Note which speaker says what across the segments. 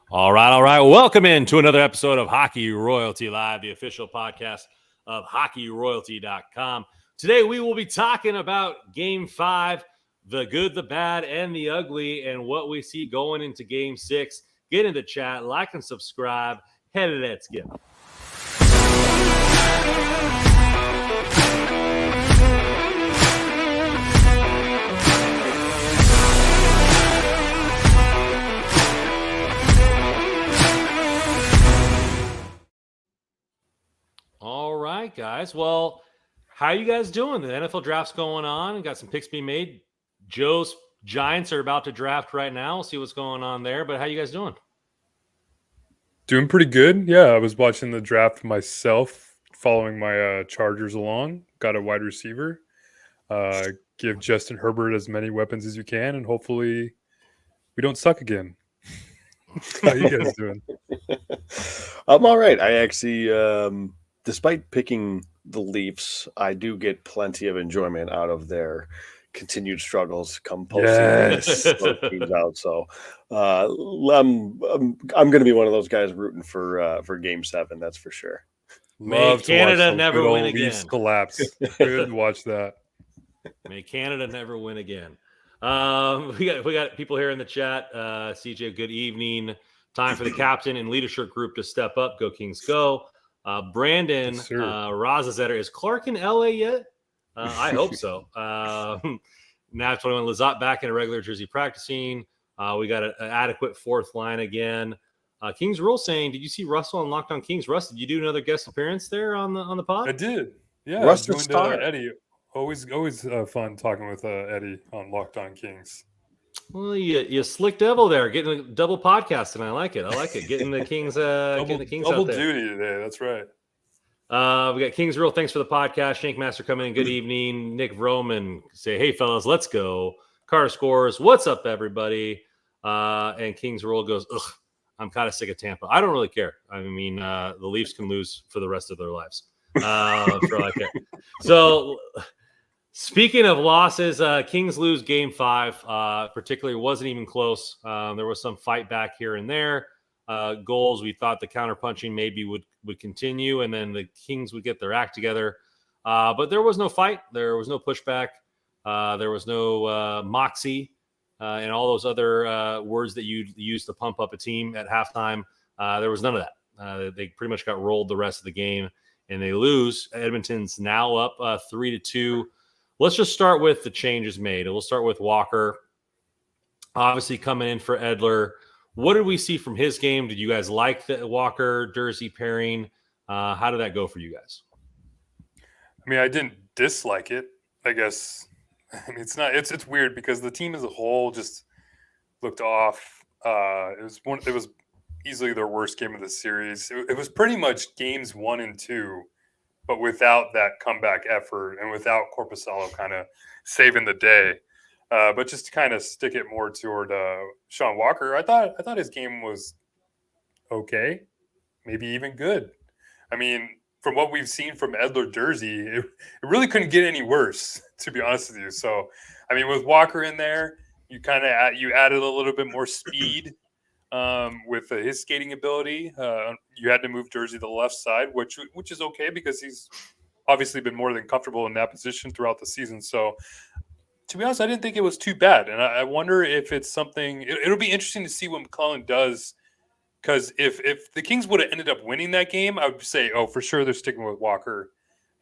Speaker 1: All right. Welcome in to another episode of Hockey Royalty Live, the official podcast of hockeyroyalty.com. Today we will be talking about Game 5, the good, the bad, and the ugly, and what we see going into Game 6. Get in the chat, like and subscribe. Head of that skip. All right, guys. Well, how you guys doing? The NFL draft's going on. Got some picks being made. Joe's Giants are about to draft right now. We'll see what's going on there. But how you guys doing?
Speaker 2: Doing pretty good. Yeah, I was watching the draft myself, following my Chargers along. Got a wide receiver. Give Justin Herbert as many weapons as you can, and hopefully we don't suck again. How you guys doing?
Speaker 3: I'm all right. I actually, despite picking the Leafs, I do get plenty of enjoyment out of their continued struggles come postseason teams out. So I'm going to be one of those guys rooting for Game 7. That's for sure.
Speaker 1: May Canada never win again.
Speaker 2: Leafs collapse. Good to watch that.
Speaker 1: May Canada never win again. We got people here in the chat. CJ, good evening. Time for the captain and leadership group to step up. Go Kings, go. Brandon Razazetter, is Clark in LA yet? I hope so. Now 21 Lazat back in a regular jersey practicing. We got an adequate fourth line again. Kings Rule saying, did you see Russell on Locked On Kings? Russ, did you do another guest appearance there on the pod?
Speaker 2: I did. Yeah,
Speaker 3: Russ
Speaker 2: joined Eddie. Always fun talking with Eddie on Locked On Kings.
Speaker 1: Well, you slick devil there, getting a double podcast, and I like it. Getting the Kings, getting the Kings
Speaker 2: double
Speaker 1: out there.
Speaker 2: Duty today. That's right.
Speaker 1: We got Kings Real. Thanks for the podcast. Shankmaster coming in. Good evening. Nick Roman say, hey fellas, let's go. Carter Scores. What's up, everybody? And Kings Rule goes, ugh, I'm kind of sick of Tampa. I don't really care. I mean, the Leafs can lose for the rest of their lives. For all I care. So. Speaking of losses, Kings lose Game 5. Particularly wasn't even close. There was some fight back here and there. Goals, we thought the counterpunching maybe would continue, and then the Kings would get their act together. But there was no fight. There was no pushback. There was no moxie and all those other words that you use to pump up a team at halftime. There was none of that. They pretty much got rolled the rest of the game, and they lose. Edmonton's now up 3-2. Let's just start with the changes made. We'll start with Walker, obviously coming in for Edler. What did we see from his game? Did you guys like the Walker-Jersey pairing? How did that go for you guys?
Speaker 2: I mean, I didn't dislike it, I guess. I mean, it's weird because the team as a whole just looked off. It was easily their worst game of the series. It was pretty much games 1 and 2. But without that comeback effort and without Korpisalo kind of saving the day, but just to kind of stick it more toward Sean Walker, I thought his game was okay, maybe even good. I mean, from what we've seen from Edler Jersey, it really couldn't get any worse, to be honest with you. So, I mean, with Walker in there, you added a little bit more speed. With his skating ability, you had to move Jersey to the left side, which is okay because he's obviously been more than comfortable in that position throughout the season. So, to be honest, I didn't think it was too bad, and I wonder if it's something. It'll be interesting to see what McClellan does, because if the Kings would have ended up winning that game, I would say, oh, for sure they're sticking with Walker,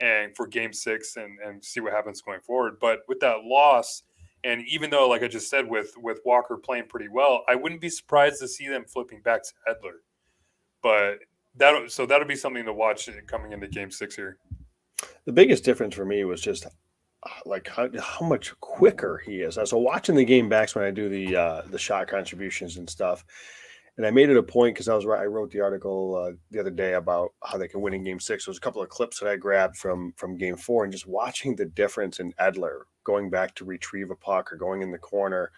Speaker 2: and for Game 6 and see what happens going forward. But with that loss. And even though, like I just said, with Walker playing pretty well, I wouldn't be surprised to see them flipping back to Edler. But that'll be something to watch coming into Game 6 here.
Speaker 3: The biggest difference for me was just like how much quicker he is. So watching the game backs when I do the shot contributions and stuff, and I made it a point because I wrote the article the other day about how they can win in Game 6. There was a couple of clips that I grabbed from Game 4, and just watching the difference in Edler going back to retrieve a puck or going in the corner,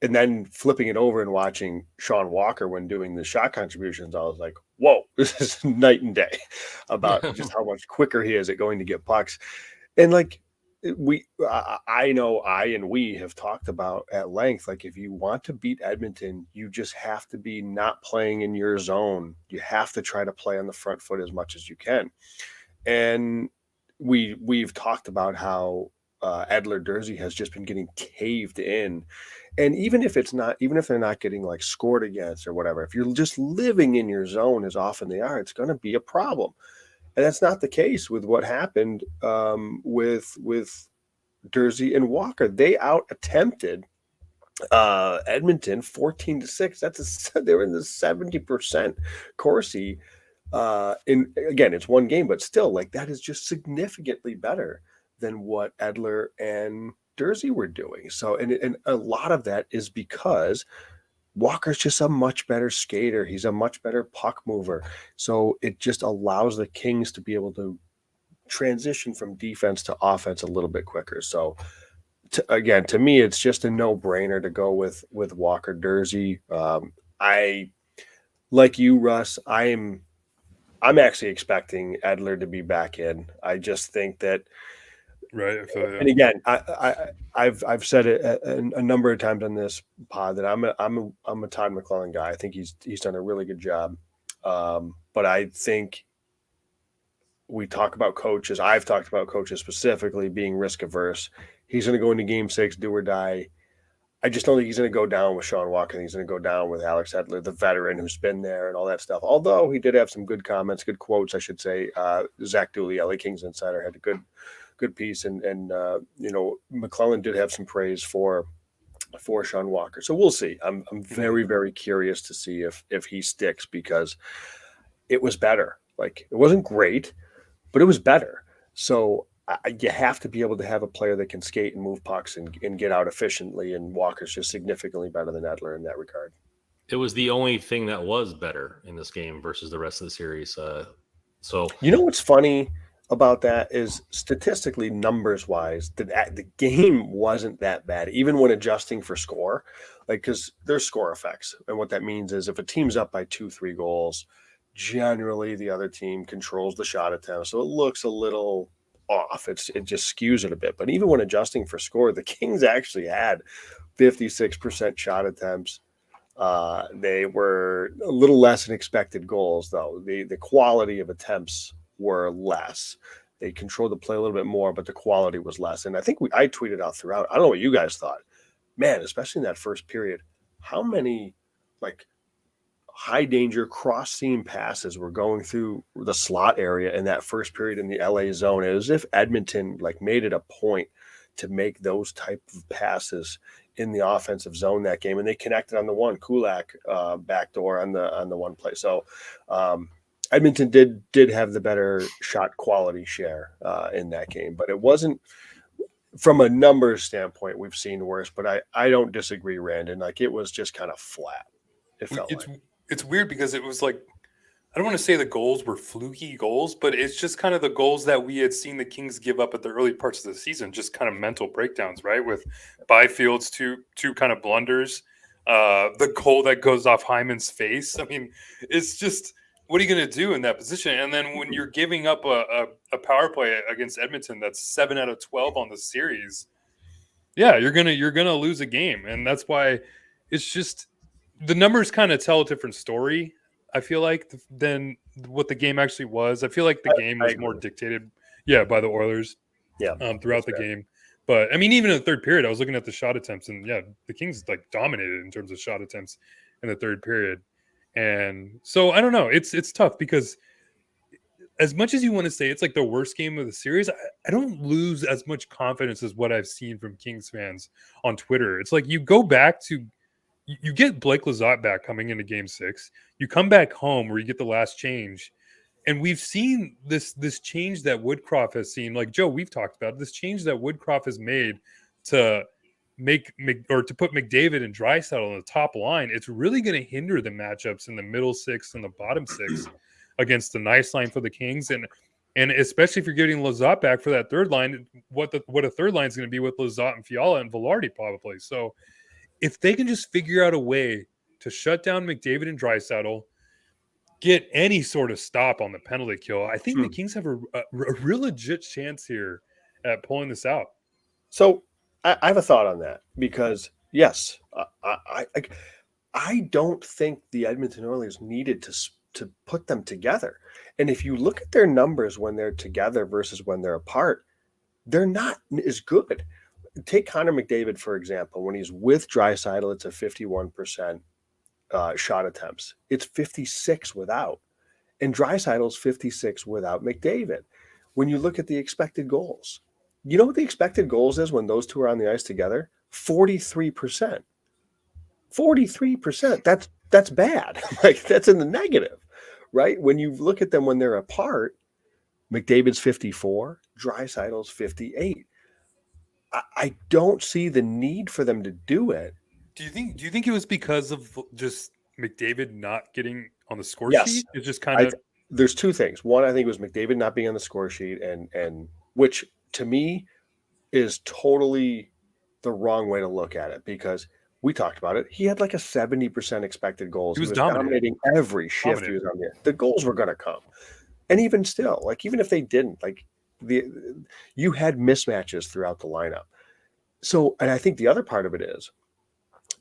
Speaker 3: and then flipping it over and watching Sean Walker when doing the shot contributions. I was like, whoa, this is night and day about just how much quicker he is at going to get pucks. And like I know we have talked about at length, like if you want to beat Edmonton, you just have to be not playing in your zone. You have to try to play on the front foot as much as you can. And we've talked about how Edler Jersey has just been getting caved in. And even if they're not getting like scored against or whatever, if you're just living in your zone as often they are, it's going to be a problem. And that's not the case with what happened with Jersey and Walker. They out attempted Edmonton 14-6. They're in the 70% Corsi. Again, it's one game, but still, like that is just significantly better than what Edler and Jersey were doing. So, and a lot of that is because Walker's just a much better skater. He's a much better puck mover. So it just allows the Kings to be able to transition from defense to offense a little bit quicker. So again, to me, it's just a no-brainer to go with Walker Jersey. I like you, Russ. I'm actually expecting Edler to be back in. I just think that,
Speaker 2: right.
Speaker 3: And again, I've said it a number of times on this pod that I'm a Todd McClellan guy. I think he's done a really good job. But I think we talk about coaches. I've talked about coaches specifically being risk averse. He's going to go into Game 6, do or die. I just don't think he's going to go down with Sean Walker. He's going to go down with Alex Edler, the veteran who's been there and all that stuff. Although he did have some good comments, good quotes, I should say. Zach Dooley, LA Kings Insider, had a good piece, and McClellan did have some praise for Sean Walker. So we'll see. I'm very, very curious to see if he sticks, because it was better. Like, it wasn't great, but it was better. So you have to be able to have a player that can skate and move pucks and get out efficiently, and Walker's just significantly better than Edler in that regard.
Speaker 1: It was the only thing that was better in this game versus the rest of the series. So
Speaker 3: you know what's funny about that is, statistically, numbers wise, the game wasn't that bad, even when adjusting for score. Like, because there's score effects, and what that means is if a team's up by 2-3 goals, generally the other team controls the shot attempt, so it looks a little off. It just skews it a bit. But even when adjusting for score, the Kings actually had 56% shot attempts. They were a little less than expected goals, though. The quality of attempts were less. They controlled the play a little bit more, but the quality was less. And I think I tweeted out throughout. I don't know what you guys thought. Man, especially in that first period, how many like high danger cross seam passes were going through the slot area in that first period in the LA zone. It was as if Edmonton like made it a point to make those type of passes in the offensive zone that game, and they connected on the one Kulak backdoor on the one play. So Edmonton did have the better shot quality share in that game, but it wasn't, from a numbers standpoint, we've seen worse. But I don't disagree, Randon. Like, it was just kind of flat. It felt
Speaker 2: it's weird because it was like, I don't want to say the goals were fluky goals, but it's just kind of the goals that we had seen the Kings give up at the early parts of the season, just kind of mental breakdowns, right? With Byfield's two kind of blunders, the goal that goes off Hyman's face. I mean, it's just, what are you going to do in that position? And then when you're giving up a power play against Edmonton that's 7 out of 12 on the series, yeah, you're gonna lose a game, and that's why it's just, the numbers kind of tell a different story, I feel like, than what the game actually was. I feel like the game was more dictated, by the Oilers, throughout the game. But I mean, even in the third period, I was looking at the shot attempts, and the Kings like dominated in terms of shot attempts in the third period. And so I don't know. It's tough because as much as you want to say it's like the worst game of the series, I don't lose as much confidence as what I've seen from Kings fans on Twitter. It's like you go back to, you get Blake Lizotte back coming into Game 6. You come back home where you get the last change, and we've seen this change that Woodcroft has seen. Like, Joe, we've talked about this change that Woodcroft has made to to put McDavid and Draisaitl on the top line. It's really going to hinder the matchups in the middle six and the bottom six against the nice line for the Kings, and especially if you're getting Lizotte back for that third line, what a third line is going to be with Lizotte and Fiala and Velarde probably. So if they can just figure out a way to shut down McDavid and Draisaitl, get any sort of stop on the penalty kill, I think the Kings have a real legit chance here at pulling this out.
Speaker 3: So I have a thought on that because yes, I don't think the Edmonton Oilers needed to put them together. And if you look at their numbers when they're together versus when they're apart, they're not as good. Take Connor McDavid, for example. When he's with Draisaitl, it's a 51% shot attempts. It's 56 without. And Draisaitl's 56 without McDavid. When you look at the expected goals, you know what the expected goals is when those two are on the ice together? 43%. 43%. That's bad. Like that's in the negative, right? When you look at them when they're apart, McDavid's 54, Draisaitl's 58. I don't see the need for them to do it.
Speaker 2: Do you think it was because of just McDavid not getting on the score
Speaker 3: Yes.
Speaker 2: sheet? It's just kind of
Speaker 3: there's two things. One, I think it was McDavid not being on the score sheet, and which to me is totally the wrong way to look at it because we talked about it. He had like a 70% expected goals.
Speaker 2: He was dominating
Speaker 3: every shift he was on there. The goals were going to come. And even still, like even if they didn't, like you had mismatches throughout the lineup. So, and I think the other part of it is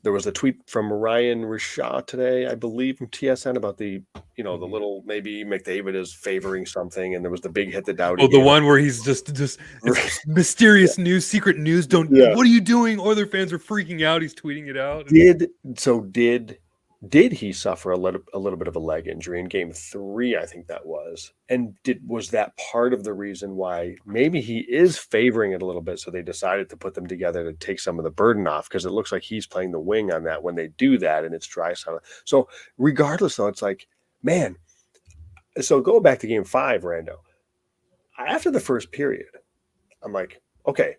Speaker 3: there was a tweet from Ryan Rishaw today, I believe, from TSN about the little maybe McDavid is favoring something, and there was the big hit that Dowdy.
Speaker 2: Oh, the one where he's just it's mysterious news, secret news. What are you doing? Other fans are freaking out. He's tweeting it out.
Speaker 3: Did he suffer a little bit of a leg injury in game 3? I think that was. And was that part of the reason why maybe he is favoring it a little bit? So they decided to put them together to take some of the burden off because it looks like he's playing the wing on that when they do that and it's Draisaitl. So regardless, though, it's like, man. So go back to game 5, Rando. After the first period, I'm like, okay.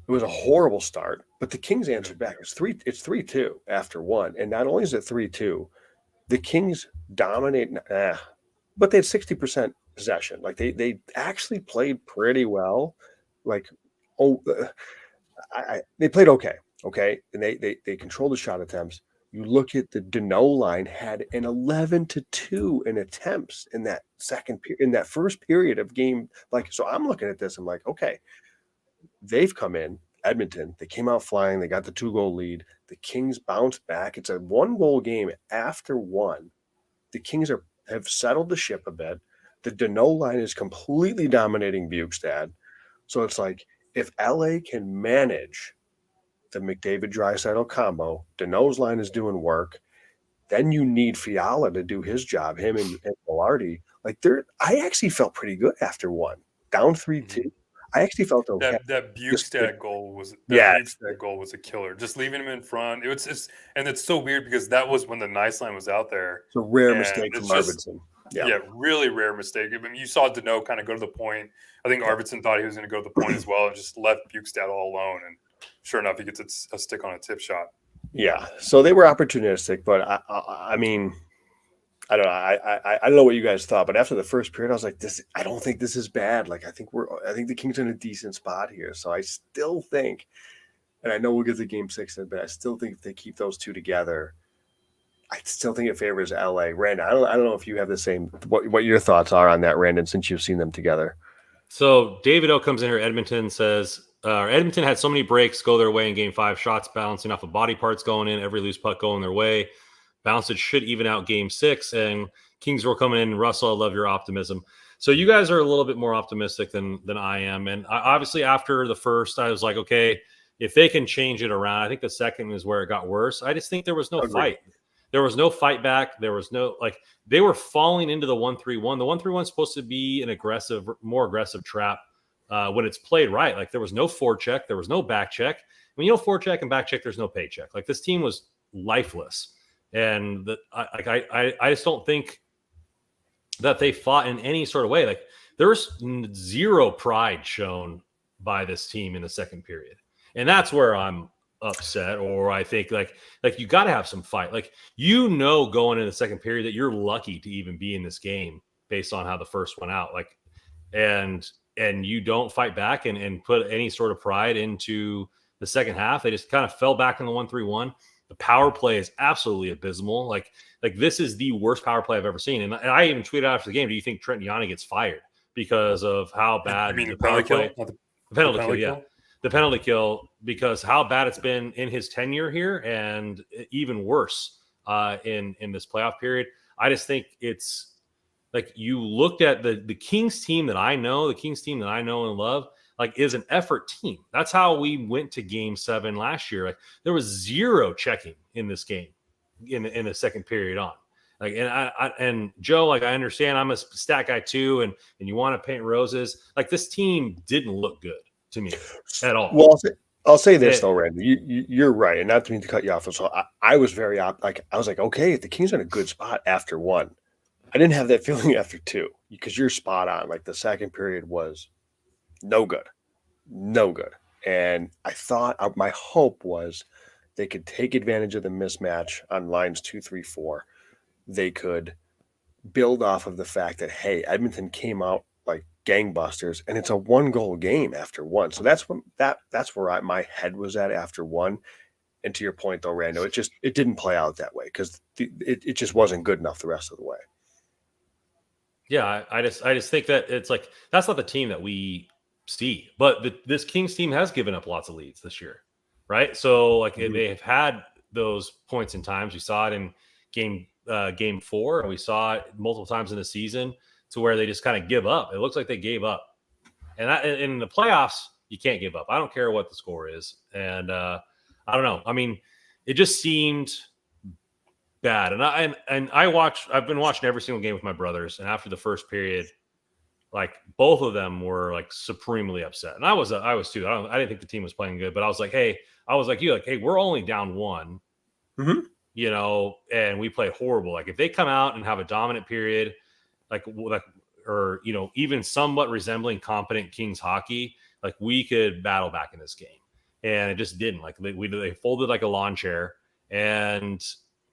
Speaker 3: It was a horrible start, but the Kings answered back. It's 3-2 after 1. And not only is it 3-2, the Kings dominate, but they had 60% possession. Like they actually played pretty well. Like, they played okay. Okay. And they controlled the shot attempts. You look at the Deneau line had an 11-2 in attempts in that first period of game. Like, so I'm looking at this. I'm like, okay. They've come in, Edmonton. They came out flying. They got the 2-goal lead. The Kings bounced back. It's a 1-goal game after 1. The Kings have settled the ship a bit. The Deneau line is completely dominating Bukestad. So it's like if LA can manage the McDavid-Draisaitl combo, Deneau's line is doing work. Then you need Fiala to do his job, him and Velarde. Like I actually felt pretty good after 1. Down 3-2. I actually felt okay.
Speaker 2: That Bukestad goal was Bukestad goal was a killer. Just leaving him in front. And it's so weird because that was when the nice line was out there.
Speaker 3: It's a rare mistake from Arvidsson.
Speaker 2: Yeah, really rare mistake. I mean, you saw Deneau kind of go to the point. I think Arvidsson thought he was going to go to the point as well and just left Bukestad all alone. And sure enough, he gets a stick on a tip shot.
Speaker 3: Yeah, so they were opportunistic, but I mean, I don't know. I don't know what you guys thought, but after the first period, I was like, I don't think this is bad. Like, I think the Kings are in a decent spot here. So I still think, and I know we'll get to game 6, but I still think if they keep those two together, I still think it favors LA. Randon, I don't know if you have the same, what your thoughts are on that, Randon, since you've seen them together.
Speaker 1: So David O comes in here. Edmonton says, Edmonton had so many breaks go their way in game 5, shots bouncing off of body parts going in, every loose puck going their way. Bounce should even out game 6, and Kings were coming in. Russell, I love your optimism. So you guys are a little bit more optimistic than I am. And obviously after the first, I was like, okay, if they can change it around. I think the second is where it got worse. I just think there was no fight. There was no fight back. There was no, they were falling into the 1-3-1. The 1-3-1 is supposed to be an more aggressive trap when it's played right. Like there was no forecheck. There was no back check. When you forecheck and back check, there's no paycheck. Like this team was lifeless. And I just don't think that they fought in any sort of way. Like there was zero pride shown by this team in the second period. And that's where I'm upset, or I think like you got to have some fight. Like, going in the second period that you're lucky to even be in this game based on how the first went out. Like, and you don't fight back and put any sort of pride into the second half. They just kind of fell back in the 1-3-1. The power play is absolutely abysmal. Like this is the worst power play I've ever seen. And I even tweeted after the game, do you think Trent Yanni gets fired because of how bad the power play?
Speaker 2: The penalty kill, yeah.
Speaker 1: the penalty kill because how bad it's been in his tenure here, and even worse in this playoff period. I just think it's like you looked at the Kings team that I know, and love, like is an effort team. That's how we went to Game 7 last year. Like there was zero checking in this game in the second period on. Like, and Joe, like I understand I'm a stat guy too, and you want to paint roses. Like this team didn't look good to me at all.
Speaker 3: Well, I'll say this though, Randy, you're right, and not to mean to cut you off. So I was very I was like, okay, the Kings are in a good spot after 1. I didn't have that feeling after 2 because you're spot on. Like the second period was no good, and I thought my hope was they could take advantage of the mismatch on lines 2, 3, 4. They could build off of the fact that, hey, Edmonton came out like gangbusters, and it's a 1-goal game after 1. So that's where my head was at after 1. And to your point, though, Rando, it didn't play out that way because it just wasn't good enough the rest of the way.
Speaker 1: Yeah, I just think that it's like that's not the team that we see, but this Kings team has given up lots of leads this year, right? So like they have had those points in times. We saw it in game 4, and we saw it multiple times in the season to where they just kind of give up. It looks like they gave up, and in the playoffs you can't give up. I don't care what the score is, and I don't know. I mean, it just seemed bad, and I've been watching every single game with my brothers, and after the first period, like both of them were like supremely upset, and I was too. I didn't think the team was playing good, but I was like, hey, we're only down 1. You know, and we play horrible. Like if they come out and have a dominant period, or you know, even somewhat resembling competent Kings hockey, like we could battle back in this game. And it just didn't. Like they folded like a lawn chair, and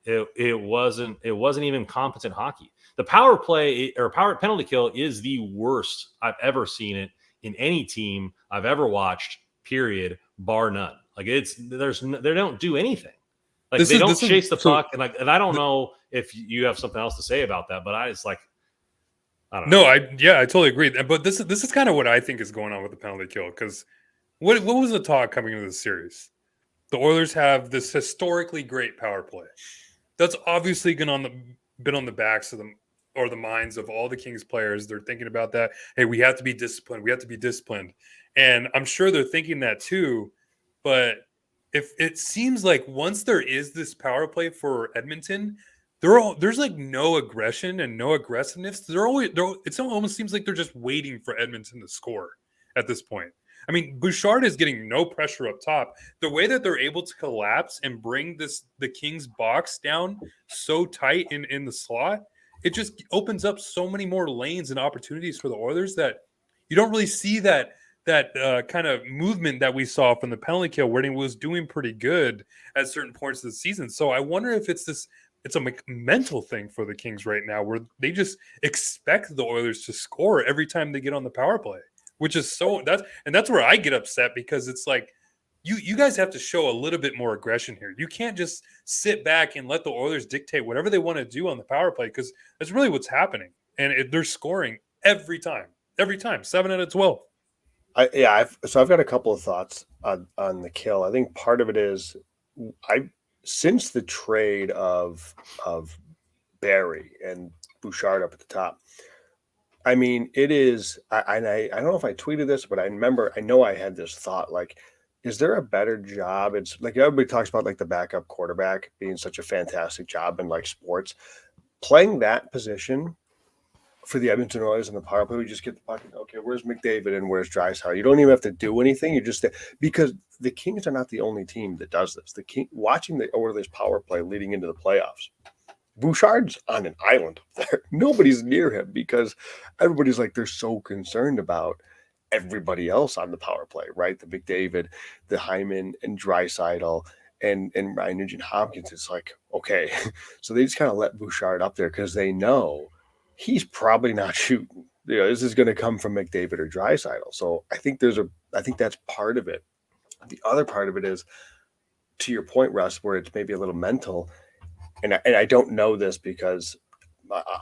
Speaker 1: it wasn't even competent hockey. The power play or power penalty kill is the worst I've ever seen it in any team I've ever watched. Period, bar none. Like they don't do anything. Like they don't chase the puck, and I don't know if you have something else to say about that, but I don't know.
Speaker 2: No, I totally agree. But this is kind of what I think is going on with the penalty kill, because what was the talk coming into this series? The Oilers have this historically great power play. That's obviously been on the backs of them or the minds of all the Kings players. They're thinking about that. Hey, we have to be disciplined. And I'm sure they're thinking that too, but if it seems like once there is this power play for Edmonton, there's like no aggression and no aggressiveness. It almost seems like they're just waiting for Edmonton to score at this point. I mean, Bouchard is getting no pressure up top. The way that they're able to collapse and bring the Kings box down so tight in the slot, it just opens up so many more lanes and opportunities for the Oilers that you don't really see that kind of movement that we saw from the penalty kill, where he was doing pretty good at certain points of the season. So I wonder if it's a mental thing for the Kings right now, where they just expect the Oilers to score every time they get on the power play, which is that's where I get upset, because it's like you guys have to show a little bit more aggression here. You can't just sit back and let the Oilers dictate whatever they want to do on the power play, because that's really what's happening. And they're scoring every time, 7 out of 12.
Speaker 3: So I've got a couple of thoughts on the kill. I think part of it is since the trade of Barry and Bouchard up at the top. I mean, it is. I don't know if I tweeted this, but I know I had this thought, like, is there a better job? It's like everybody talks about like the backup quarterback being such a fantastic job in like sports, playing that position for the Edmonton Oilers in the power play. We just get the puck. Okay, where's McDavid and where's Draisaitl? You don't even have to do anything. You just, because the Kings are not the only team that does this. Watching the Oilers power play leading into the playoffs, Bouchard's on an island up there. Nobody's near him because everybody's like, they're so concerned about everybody else on the power play, right? The McDavid, the Hyman and Draisaitl and Ryan Nugent-Hopkins. It's like, okay. So they just kind of let Bouchard up there because they know he's probably not shooting. You know, this is going to come from McDavid or Draisaitl. So I think that's part of it. The other part of it is, to your point, Russ, where it's maybe a little mental. And I don't know this because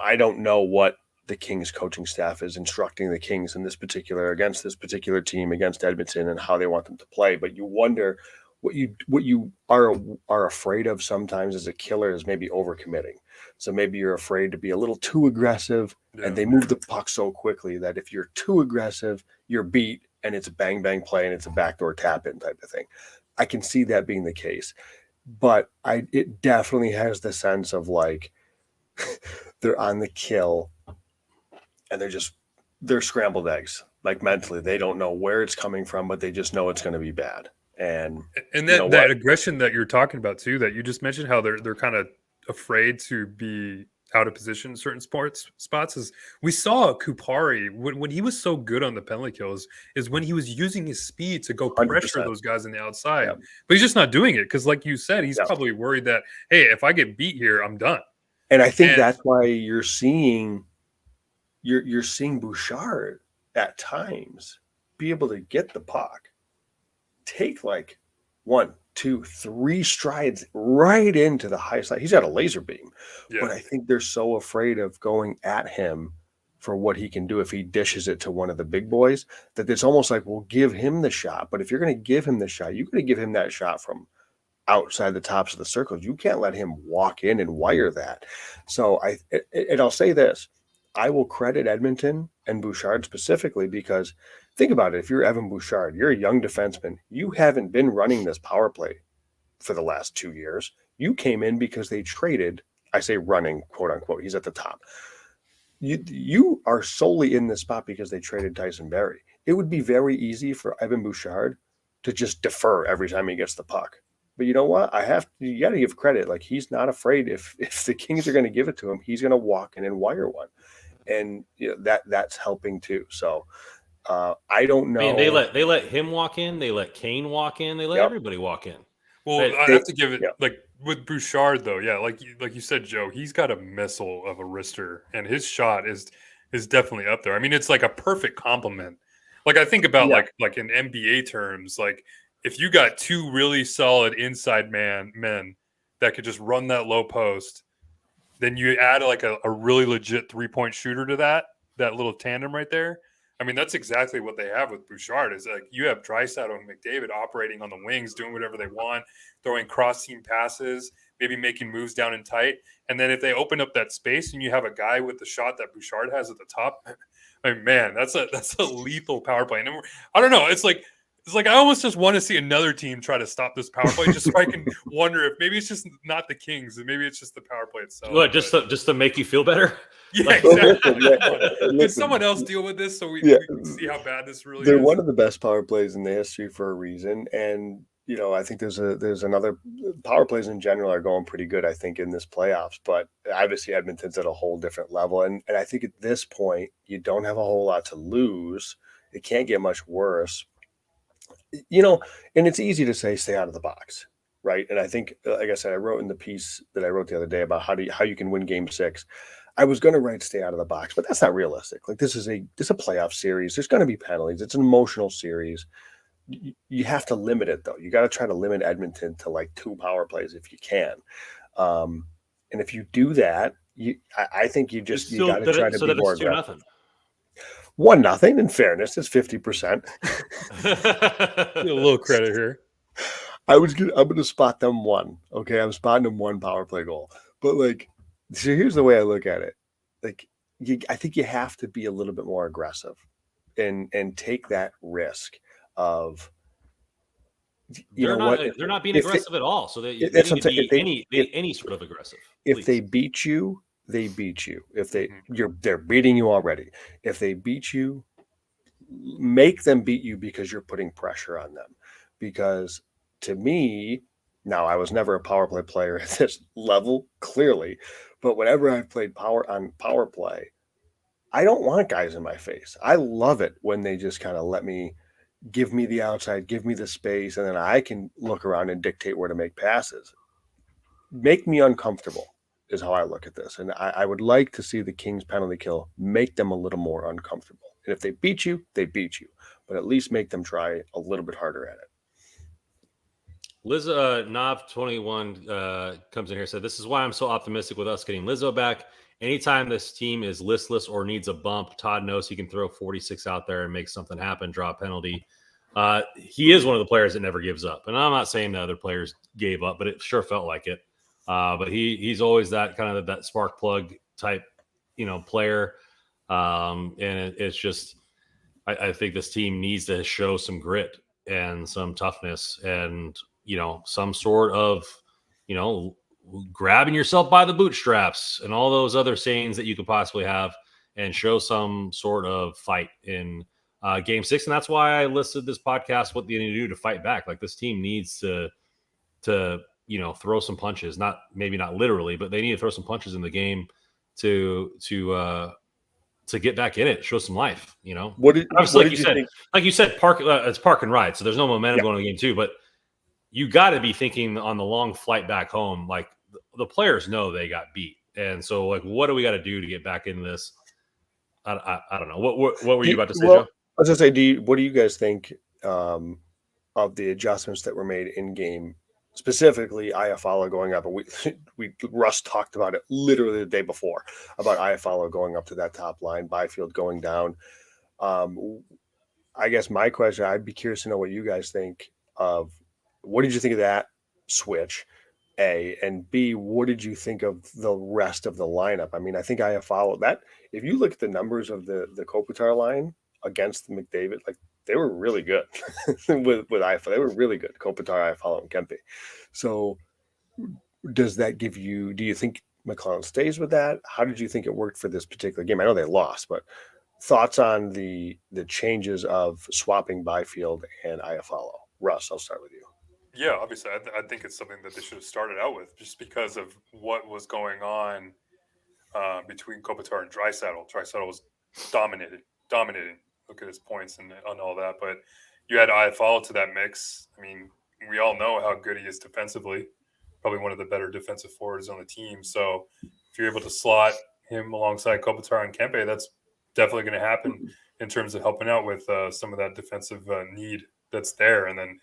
Speaker 3: I don't know what the Kings coaching staff is instructing the Kings in against this particular team, against Edmonton, and how they want them to play. But you wonder what you are afraid of sometimes as a killer is maybe overcommitting. So maybe you're afraid to be a little too aggressive, and they move the puck so quickly that if you're too aggressive, you're beat, and it's a bang bang play and it's a backdoor tap in type of thing. I can see that being the case, but it definitely has the sense of like they're on the kill and they're scrambled eggs. Like mentally, they don't know where it's coming from, but they just know it's going to be bad. And
Speaker 2: that aggression that you're talking about too, that you just mentioned, how they're kind of afraid to be out of position in certain spots, is we saw Kupari when he was so good on the penalty kills is when he was using his speed to go pressure
Speaker 3: 100%.
Speaker 2: those guys on the outside. But he's just not doing it because, like you said, he's probably worried that, hey, if I get beat here, I'm done.
Speaker 3: And I think that's why you're seeing Bouchard at times be able to get the puck, take like 1, 2, 3 strides right into the high side. He's got a laser beam, but I think they're so afraid of going at him for what he can do if he dishes it to one of the big boys that it's almost like we'll give him the shot. But if you're going to give him the shot, you're going to give him that shot from outside the tops of the circles. You can't let him walk in and wire that. So I'll say this. I will credit Edmonton and Bouchard specifically because think about it. If you're Evan Bouchard, you're a young defenseman. You haven't been running this power play for the last 2 years. You came in because they traded, I say running, quote unquote. He's at the top. You are solely in this spot because they traded Tyson Barrie. It would be very easy for Evan Bouchard to just defer every time he gets the puck. But you know what? You got to give credit. Like he's not afraid if the Kings are going to give it to him, he's going to walk in and wire one. And that's helping too. So I don't know.
Speaker 1: I mean, they let him walk in. They let Kane walk in. They let everybody walk in.
Speaker 2: Well, I have to give it like with Bouchard though. Yeah, like you said, Joe, he's got a missile of a wrister, and his shot is definitely up there. I mean, it's like a perfect complement. Like I think about like in NBA terms, like if you got 2 really solid inside men that could just run that low post. Then you add like a really legit 3-point shooter to that little tandem right there. I mean, that's exactly what they have with Bouchard is like you have Draisaitl and McDavid operating on the wings, doing whatever they want, throwing cross-team passes, maybe making moves down and tight. And then if they open up that space and you have a guy with the shot that Bouchard has at the top, I mean, man, that's a lethal power play. And I don't know. It's like I almost just want to see another team try to stop this power play, just so I can wonder if maybe it's just not the Kings and maybe it's just the power play itself.
Speaker 1: What, just to make you feel better?
Speaker 2: Yeah, exactly. Can someone else deal with this so we can see how bad this really is?
Speaker 3: They're one of the best power plays in the history for a reason, and I think there's another power plays in general are going pretty good. I think in this playoffs, but obviously Edmonton's at a whole different level, and I think at this point you don't have a whole lot to lose. It can't get much worse. And it's easy to say stay out of the box, right? And I think, like I said, I wrote in the piece that I wrote the other day about how you can win Game 6. I was going to write stay out of the box, but that's not realistic. Like this is a playoff series. There's going to be penalties. It's an emotional series. You have to limit it though. You got to try to limit Edmonton to like 2 power plays if you can. And if you do that, I think you got to try to be more aggressive. 1-0. In fairness, it's 50%.
Speaker 2: A little credit here.
Speaker 3: I'm going to spot them 1. Okay, I'm spotting them 1 power play goal. But so here's the way I look at it. I think you have to be a little bit more aggressive, and take that risk of.
Speaker 1: They're not being aggressive at all. So they need to be any sort of aggressive.
Speaker 3: If they beat you, they beat you. If they're beating you already. If they beat you, make them beat you because you're putting pressure on them. Because to me, now I was never a power play player at this level, clearly, but whenever I've played power play, I don't want guys in my face. I love it when they just kind of give me the outside, give me the space, and then I can look around and dictate where to make passes. Make me uncomfortable is how I look at this. And I would like to see the Kings penalty kill make them a little more uncomfortable. And if they beat you, they beat you. But at least make them try a little bit harder at it.
Speaker 1: Nav21 comes in here and said, this is why I'm so optimistic with us getting Lizzo back anytime this team is listless or needs a bump, Todd knows he can throw 46 out there and make something happen, draw a penalty. He is one of the players that never gives up. And I'm not saying the other players gave up, but it sure felt like it. But he's always that kind of that spark plug type, player. And it's just, I think this team needs to show some grit and some toughness and, some sort of, grabbing yourself by the bootstraps and all those other sayings that you could possibly have, and show some sort of fight in game 6. And that's why I listed this podcast, what they need to do to fight back. Like, this team needs to throw some punches, maybe not literally, but they need to throw some punches in the game to get back in it, show some life.
Speaker 3: What did
Speaker 1: you
Speaker 3: you
Speaker 1: said?
Speaker 3: think?
Speaker 1: Like you said, it's park and ride, so there's no momentum going to game 2. But you got to be thinking on the long flight back home. Like, the players know they got beat, and so like, what do we got to do to get back into this? I don't know. What were you about to say, Joe?
Speaker 3: I was going to say, what do you guys think of the adjustments that were made in game? Specifically, Iafallo going up, and Russ talked about it literally the day before about Iafallo going up to that top line, Byfield going down. I guess my question, I'd be curious to know what you guys think of. What did you think of that switch? A, and B, what did you think of the rest of the lineup? I mean, I think Iafallo, that if you look at the numbers of the Kopitar line against the McDavid, like, they were really good with Iafallo. They were really good. Kopitar, Iafallo, and Kempe. So does that give you, do you think McLellan stays with that? How did you think it worked for this particular game? I know they lost, but thoughts on the changes of swapping Byfield and Iafallo? Russ, I'll start with you.
Speaker 2: Yeah, obviously, I think it's something that they should have started out with, just because of what was going on between Kopitar and Draisaitl. Draisaitl was dominating. Look at his points and on all that. But you had Iafallo to that mix. I mean, we all know how good he is defensively. Probably one of the better defensive forwards on the team. So if you're able to slot him alongside Kopitar and Kempe, that's definitely going to happen in terms of helping out with some of that defensive need that's there. And then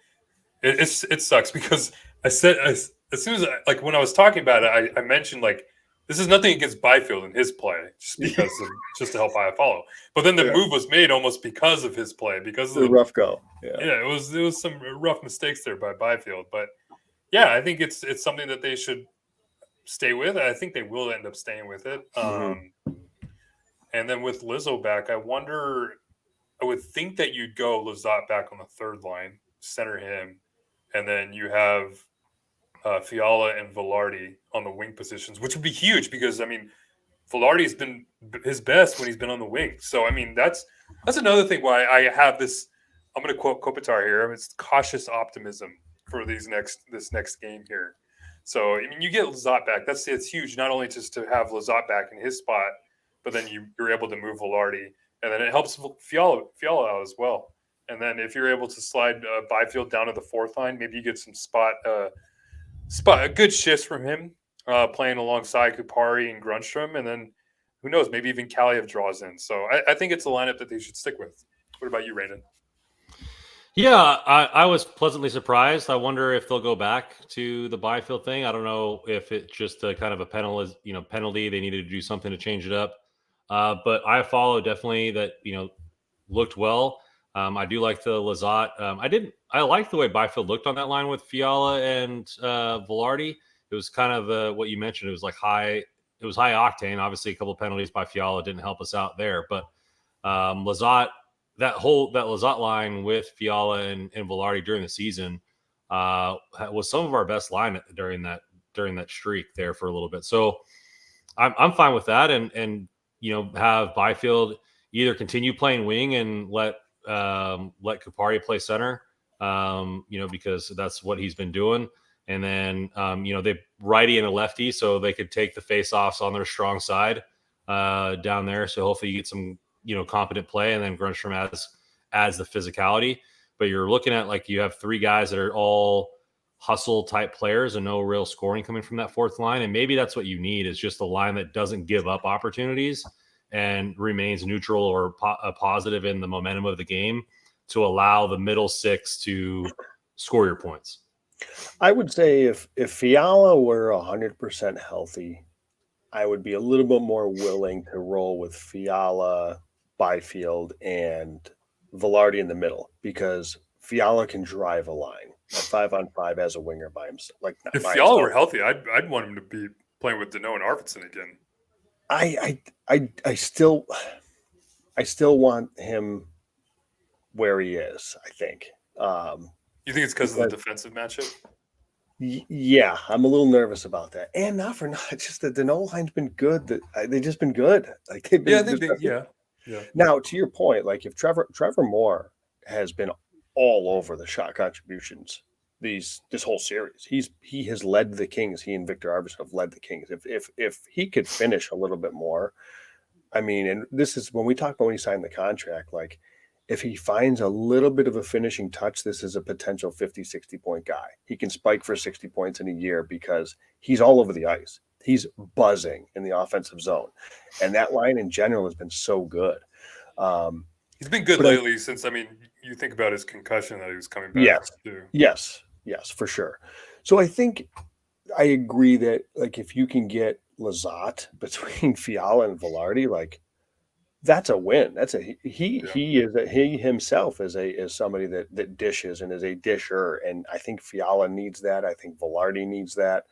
Speaker 2: it sucks because I said, as soon as when I was talking about it, I mentioned, like, this is nothing against Byfield and his play, just to help Iafallo. But then the move was made almost because of his play, because of
Speaker 3: the rough go. Yeah,
Speaker 2: it was some rough mistakes there by Byfield. But yeah, I think it's something that they should stay with. I think they will end up staying with it. And then with Lizzo back, I would think that you'd go Lizotte back on the third line, center him, and then you have Fiala and Velarde on the wing positions, which would be huge because, I mean, Velarde's been his best when he's been on the wing. So, I mean, that's another thing why I have this, I'm going to quote Kopitar here, it's cautious optimism for this next game here. So, I mean, you get Lizotte back. It's huge, not only just to have Lizotte back in his spot, but then you're able to move Velarde, and then it helps Fiala out as well. And then if you're able to slide Byfield down to the fourth line, maybe you get some good shifts from him playing alongside Kupari and Grundstrom. And then who knows, maybe even Kaliev draws in. So I think it's a lineup that they should stick with. What about you, Raymond?
Speaker 1: Yeah, I was pleasantly surprised. I wonder if they'll go back to the Byfield thing. I don't know if it's just a kind of a penalty. They needed to do something to change it up. But Iafallo definitely that, looked well. I do like the Lizotte. I liked the way Byfield looked on that line with Fiala and Velarde. It was kind of what you mentioned. It was like high octane. Obviously, a couple of penalties by Fiala didn't help us out there. But Lizotte, that Lizotte line with Fiala and Velarde during the season was some of our best line during that streak there for a little bit. So I'm fine with that, and have Byfield either continue playing wing and let Kupari play center, because that's what he's been doing. And then, they righty and a lefty, so they could take the face-offs on their strong side down there. So hopefully you get some, competent play, and then Grundstrom adds the physicality. But you're looking at, you have three guys that are all hustle type players and no real scoring coming from that fourth line. And maybe that's what you need, is just a line that doesn't give up opportunities and remains neutral or positive in the momentum of the game to allow the middle six to score your points.
Speaker 3: I would say if Fiala were 100% healthy, I would be a little bit more willing to roll with Fiala, Byfield, and Velarde in the middle because Fiala can drive a line at 5-on-5 as a winger by himself. Like not
Speaker 2: If
Speaker 3: by
Speaker 2: Fiala were
Speaker 3: himself.
Speaker 2: healthy, I'd want him to be playing with Deneau and Arvidsson again.
Speaker 3: I still want him where he is. I think.
Speaker 2: You think it's because of the defensive matchup?
Speaker 3: Yeah, I'm a little nervous about that, and not for not. It's just that the Deneau line's been good. They've just been good. Like they've been.
Speaker 2: Yeah.
Speaker 3: Now, to your point, like if Trevor Moore has been all over the shot contributions this whole series, he has led the Kings. He and Victor Arvidsson have led the Kings. If he could finish a little bit more, I mean, and this is when we talk about when he signed the contract, like if he finds a little bit of a finishing touch, this is a potential 50, 60 point guy. He can spike for 60 points in a year because he's all over the ice. He's buzzing in the offensive zone. And that line in general has been so good.
Speaker 2: He's been good lately since, you think about his concussion that he was coming back from too.
Speaker 3: Yes, for sure. So I think I agree that like if you can get Lizotte between Fiala and Velarde, like that's a win. That's he himself is somebody that dishes and is a disher, and I think Fiala needs that. I think Velarde needs that,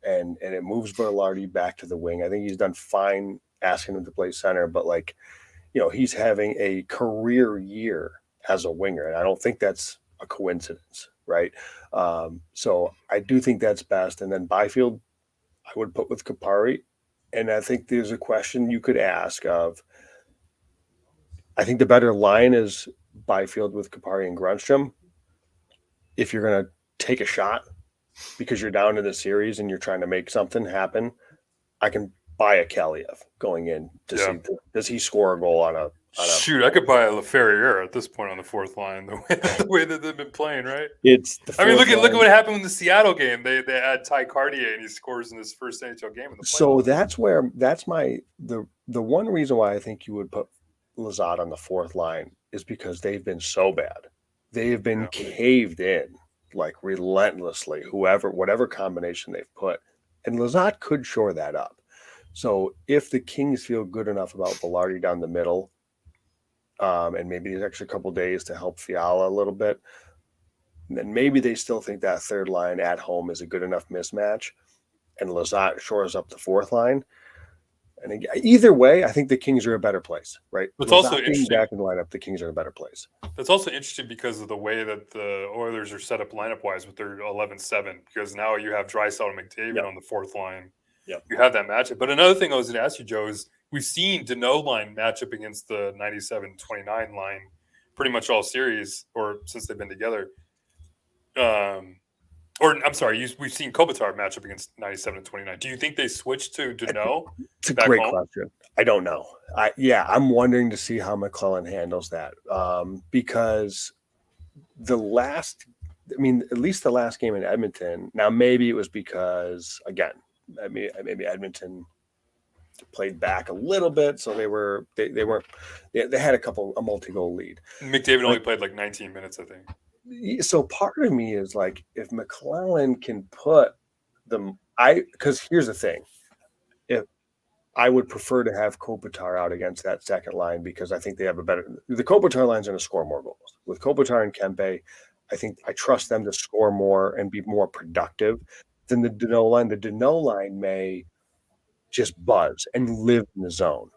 Speaker 3: and it moves Velarde back to the wing. I think he's done fine asking him to play center, but like he's having a career year as a winger, and I don't think that's a coincidence, right? So I do think that's best, and then Byfield I would put with Kupari, and I think there's a question you could ask of. I think the better line is Byfield with Kupari and Grunstrom. If you're going to take a shot because you're down in the series and you're trying to make something happen, I can buy a Kaliev going in to see does he score a goal on a
Speaker 2: shoot. I could buy a LaFerriere at this point on the fourth line. The way that they've been playing, right?
Speaker 3: It's the.
Speaker 2: Look at what happened in the Seattle game. They had Ty Cartier and he scores in his first NHL game in the playoffs.
Speaker 3: So that's the one reason why I think you would put Lizotte on the fourth line is because they've been so bad. They have been caved in like relentlessly, whatever combination they've put. And Lizotte could shore that up. So if the Kings feel good enough about Velarde down the middle, and maybe there's extra couple days to help Fiala a little bit, then maybe they still think that third line at home is a good enough mismatch, and Lizotte shores up the fourth line. And again, either way, I think the Kings are a better place, right?
Speaker 2: It's also interesting.
Speaker 3: Back in the lineup, the Kings are in a better place.
Speaker 2: That's also interesting because of the way that the Oilers are set up lineup-wise with their 11-7, because now you have Draisaitl and McDavid on the fourth line.
Speaker 3: Yep.
Speaker 2: You have that matchup. But another thing I was going to ask you, Joe, is we've seen Deneau line match up against the 97-29 line pretty much all series, or since they've been together. We've seen Kopitar match up against 97-29. Do you think they switched to Deneau?
Speaker 3: It's a great question. I don't know. I'm wondering to see how McClellan handles that because at least the last game in Edmonton. Now maybe it was because maybe Edmonton played back a little bit, so they had a multi-goal lead.
Speaker 2: McDavid only played like 19 minutes, I think.
Speaker 3: So part of me is like, if McClellan can put them, because here's the thing, if I would prefer to have Kopitar out against that second line because I think they have the Kopitar line's going to score more goals. With Kopitar and Kempe, I trust them to score more and be more productive than the Deneau line. The Deneau line may just buzz and live in the zone.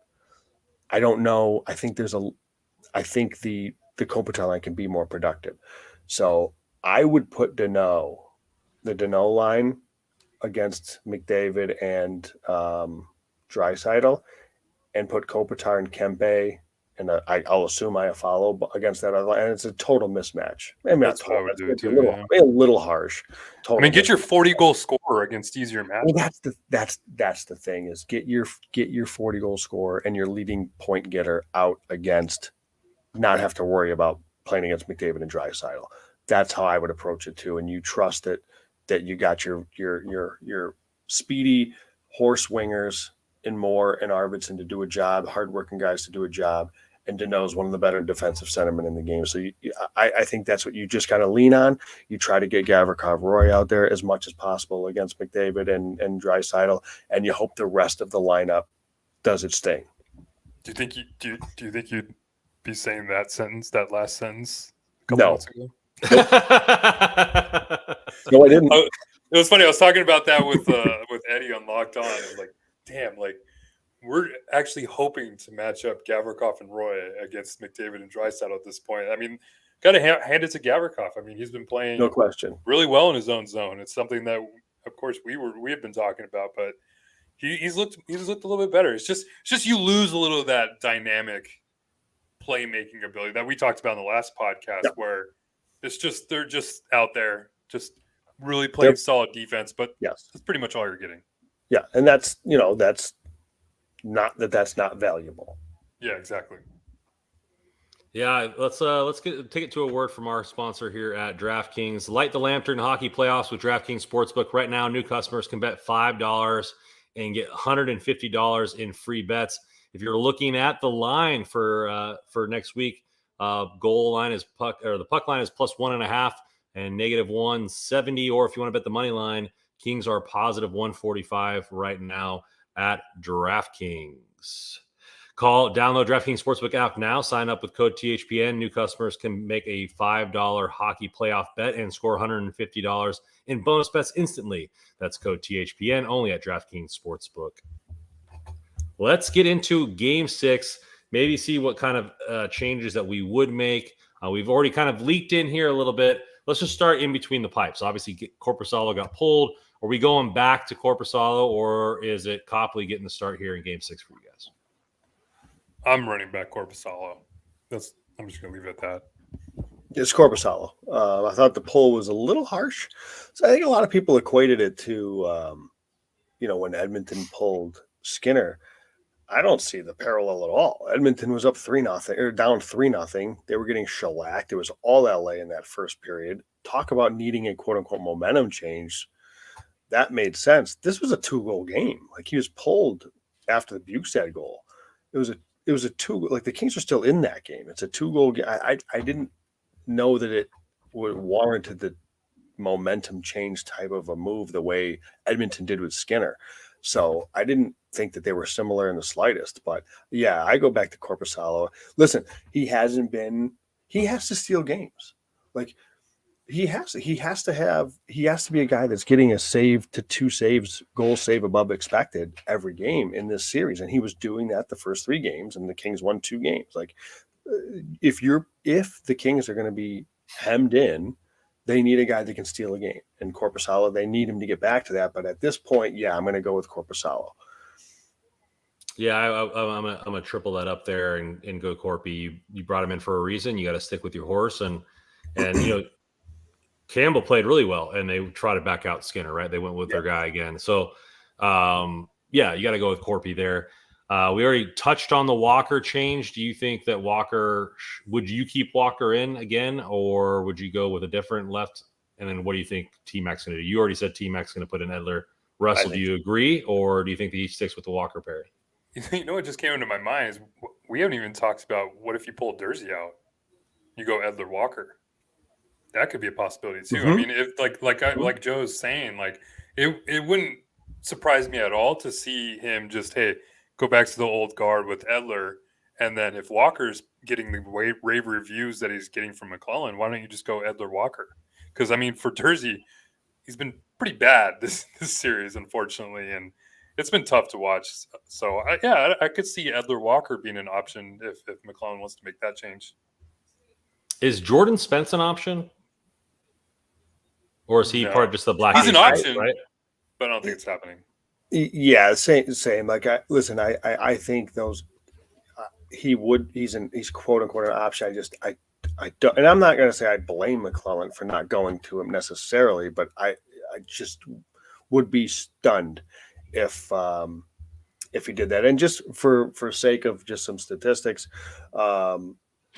Speaker 3: I don't know. I think the Kopitar line can be more productive. So I would put the Deneau line against McDavid and Draisaitl, and put Kopitar and Kempe, and I'll assume Iafallo against that other line. And it's a total mismatch.
Speaker 2: That's what I would do too.
Speaker 3: A little harsh.
Speaker 2: Get your 40-goal scorer against easier matches.
Speaker 3: Well, that's the thing is get your 40-goal scorer and your leading point getter out against, not have to worry about playing against McDavid and Draisaitl. That's how I would approach it too. And you trust that you got your speedy horse wingers in Moore and Arvidsson to do a job, hardworking guys to do a job, and Deneau is one of the better defensive centermen in the game. So I think that's what you just kind of lean on. You try to get Gavrikov Roy out there as much as possible against McDavid and Draisaitl, and you hope the rest of the lineup does its thing.
Speaker 2: Do you think you'd be saying that last sentence a couple
Speaker 3: No.
Speaker 2: months ago?
Speaker 3: No, I didn't.
Speaker 2: It was funny. I was talking about that with Eddie on Locked On. I was like, damn, like we're actually hoping to match up Gavrikov and Roy against McDavid and Draisaitl at this point. I mean, got to hand it to Gavrikov. I mean, he's been playing
Speaker 3: No question
Speaker 2: really well in his own zone. It's something that, of course, we have been talking about, but he's looked a little bit better. It's just you lose a little of that dynamic playmaking ability that we talked about in the last podcast, where it's just they're just out there just really playing solid defense, but
Speaker 3: yes,
Speaker 2: that's pretty much all you're getting.
Speaker 3: Yeah, and that's not valuable.
Speaker 2: Yeah, exactly.
Speaker 1: Yeah, let's take it to a word from our sponsor here at DraftKings. Light the lantern hockey playoffs with DraftKings Sportsbook. Right now, new customers can bet $5 and get $150 in free bets. If you're looking at the line for next week, goal line is the puck line is plus 1.5 and negative 170. Or if you want to bet the money line, Kings are positive 145 right now at DraftKings. Download DraftKings Sportsbook app now. Sign up with code THPN. New customers can make a $5 hockey playoff bet and score $150 in bonus bets instantly. That's code THPN only at DraftKings Sportsbook. Let's get into Game 6. Maybe see what kind of changes that we would make. We've already kind of leaked in here a little bit. Let's just start in between the pipes. Obviously, Korpisalo got pulled. Are we going back to Korpisalo, or is it Copley getting the start here in Game 6 for you guys?
Speaker 2: I'm running back Korpisalo. I'm just going to leave it at that.
Speaker 3: It's Korpisalo. I thought the pull was a little harsh. So I think a lot of people equated it to, when Edmonton pulled Skinner. I don't see the parallel at all. Edmonton was up 3-0 or down 3-0. They were getting shellacked. It was all LA in that first period. Talk about needing a quote unquote momentum change. That made sense. This was a 2-goal game. Like, he was pulled after the Bukestad goal. It was a 2. Like, the Kings are still in that game. It's a 2-goal game. I didn't know that it warranted the momentum change type of a move the way Edmonton did with Skinner. So I didn't think that they were similar in the slightest. But yeah, I go back to Korpisalo. Listen, he has to steal games. Like, he has to be a guy that's getting a save to 2 saves, goal save above expected every game in this series. And he was doing that the first 3 games, and the Kings won 2 games. Like, if the Kings are going to be hemmed in, they need a guy that can steal a game. And Korpisalo, they need him to get back to that. But at this point, yeah, I'm going to go with Korpisalo.
Speaker 1: Yeah, I'm gonna triple that up there and go Corpy. You brought him in for a reason. You got to stick with your horse, and Campbell played really well, and they trotted back out Skinner. Right, they went with their guy again. So, yeah, you got to go with Corpy there. We already touched on the Walker change. Do you think that would you keep Walker in again, or would you go with a different left? And then what do you think T-Mac's going to do? You already said T-Mac's going to put in Edler. Russell, do you agree, or do you think that he sticks with the Walker pairing?
Speaker 2: You know what just came into my mind is we haven't even talked about what if you pull Dursey out? You go Edler Walker. That could be a possibility too.
Speaker 3: Mm-hmm.
Speaker 2: I mean, if like Joe's saying, like it wouldn't surprise me at all to see him just go back to the old guard with Edler, and then if Walker's getting the rave reviews that he's getting from McClellan, why don't you just go Edler Walker? Because I mean, for Dursey, he's been pretty bad this series, unfortunately, and it's been tough to watch. So I could see Edler Walker being an option if McClellan wants to make that change.
Speaker 1: Is Jordan Spence an option? Or is he part of just the Black?
Speaker 2: He's an option,
Speaker 1: right?
Speaker 2: But I don't think it's happening.
Speaker 3: Yeah, same. Like, I think those he's quote unquote an option. I don't, and I'm not going to say I blame McClellan for not going to him necessarily, but I just would be stunned if he did that. And just for sake of just some statistics,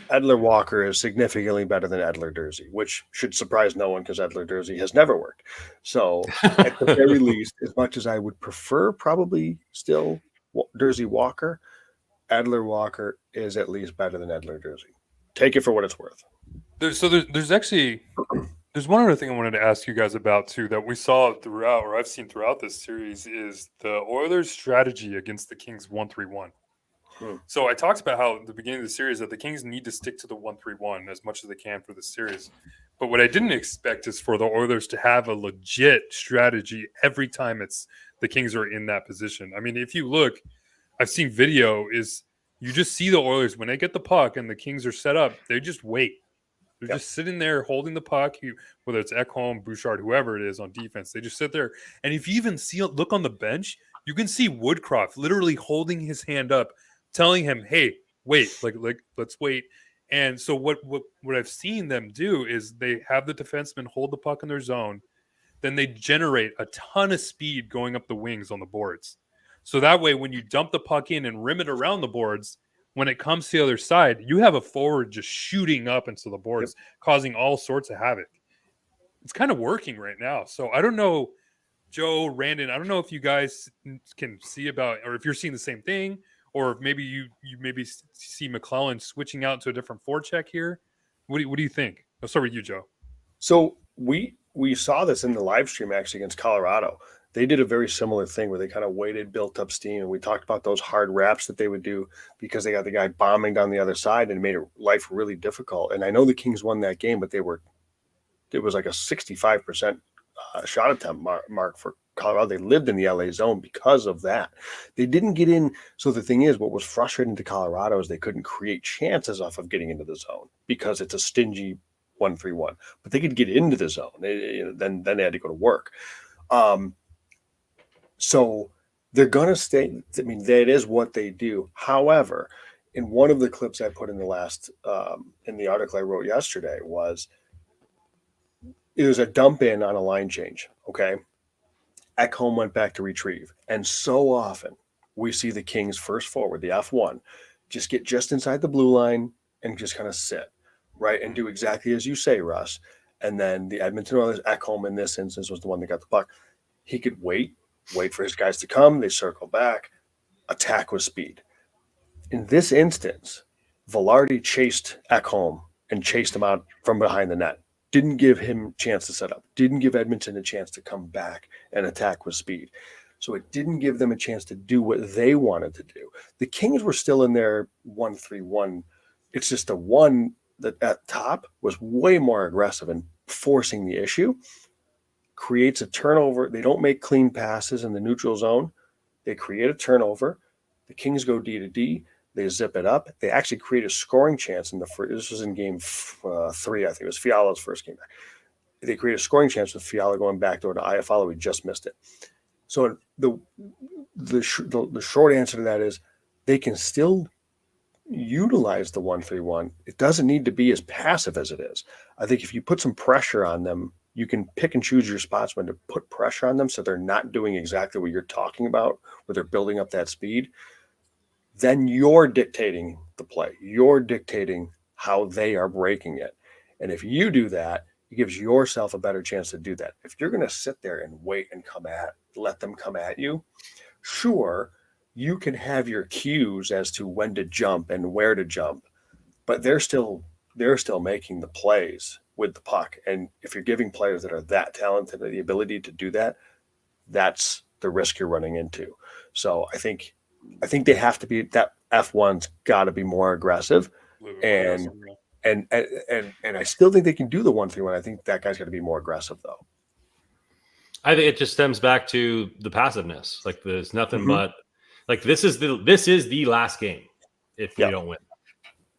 Speaker 3: Edler Walker is significantly better than Edler Dursey, which should surprise no one because Edler Dursey has never worked. So at the very least, as much as I would prefer probably still Dursey Walker, Edler Walker is at least better than Edler Jersey. Take it for what it's worth.
Speaker 2: There's actually there's one other thing I wanted to ask you guys about too that we saw throughout, or I've seen throughout this series, is the Oilers' strategy against the Kings 1-3-1. So I talked about how at the beginning of the series that the Kings need to stick to the 1-3-1 as much as they can for the series. But what I didn't expect is for the Oilers to have a legit strategy every time the Kings are in that position. I mean, if you look, I've seen video, is you just see the Oilers when they get the puck and the Kings are set up, they just wait. They're just sitting there holding the puck, whether it's Ekholm, Bouchard, whoever it is on defense. They just sit there. And if you even look on the bench, you can see Woodcroft literally holding his hand up, telling him, hey, wait, like let's wait. And so what I've seen them do is they have the defenseman hold the puck in their zone. Then they generate a ton of speed going up the wings on the boards. So that way, when you dump the puck in and rim it around the boards, when it comes to the other side, you have a forward just shooting up into the boards, causing all sorts of havoc. It's kind of working right now. So I don't know, Joe, Randon, I don't know if you guys can see about, or if you're seeing the same thing, or if maybe you maybe see McClellan switching out to a different forecheck here. What do you think? I'll start with you, Joe.
Speaker 3: So we saw this in the live stream actually against Colorado. They did a very similar thing where they kind of waited, built up steam, and we talked about those hard wraps that they would do because they got the guy bombing down the other side and made life really difficult. And I know the Kings won that game, but it was like a 65% shot attempt mark for Colorado. They lived in the LA zone because of that. They didn't get in. So the thing is, what was frustrating to Colorado is they couldn't create chances off of getting into the zone because it's a stingy 1-3-1. But they could get into the zone. Then they had to go to work. So they're going to stay. I mean, that is what they do. However, in one of the clips I put in in the article I wrote yesterday it was a dump in on a line change. Okay. Ekholm went back to retrieve. And so often we see the Kings first forward, the F1, just get just inside the blue line and just kind of sit, right? And do exactly as you say, Russ. And then the Edmonton Oilers, Ekholm in this instance was the one that got the puck. He could wait for his guys to come. They circle back, attack with speed. In this instance, Velarde chased Ekholm and chased him out from behind the net. Didn't give him a chance to set up. Didn't give Edmonton a chance to come back and attack with speed. So it didn't give them a chance to do what they wanted to do. The Kings were still in their 1-3-1. It's just the one that at top was way more aggressive and forcing the issue. Creates a turnover. They don't make clean passes in the neutral zone. They create a turnover. The Kings go D to D. They zip it up. They actually create a scoring chance in the first. This was in game 3, I think. It was Fiala's first game back. They create a scoring chance with Fiala going backdoor to Iafallo. We just missed it. So the short answer to that is they can still utilize the 1-3-1. It doesn't need to be as passive as it is. I think if you put some pressure on them, you can pick and choose your spots when to put pressure on them so they're not doing exactly what you're talking about, where they're building up that speed. Then you're dictating the play. You're dictating how they are breaking it. And if you do that, it gives yourself a better chance to do that. If you're going to sit there and wait and let them come at you, sure, you can have your cues as to when to jump and where to jump, but they're still making the plays with the puck. And if you're giving players that are that talented the ability to do that, that's the risk you're running into. So I think they have to be, that F1's got to be more aggressive, and I still think they can do the 1-3-1. I think that guy's got to be more aggressive though.
Speaker 1: I think it just stems back to the passiveness. Like there's nothing but like this is the last game if you don't win.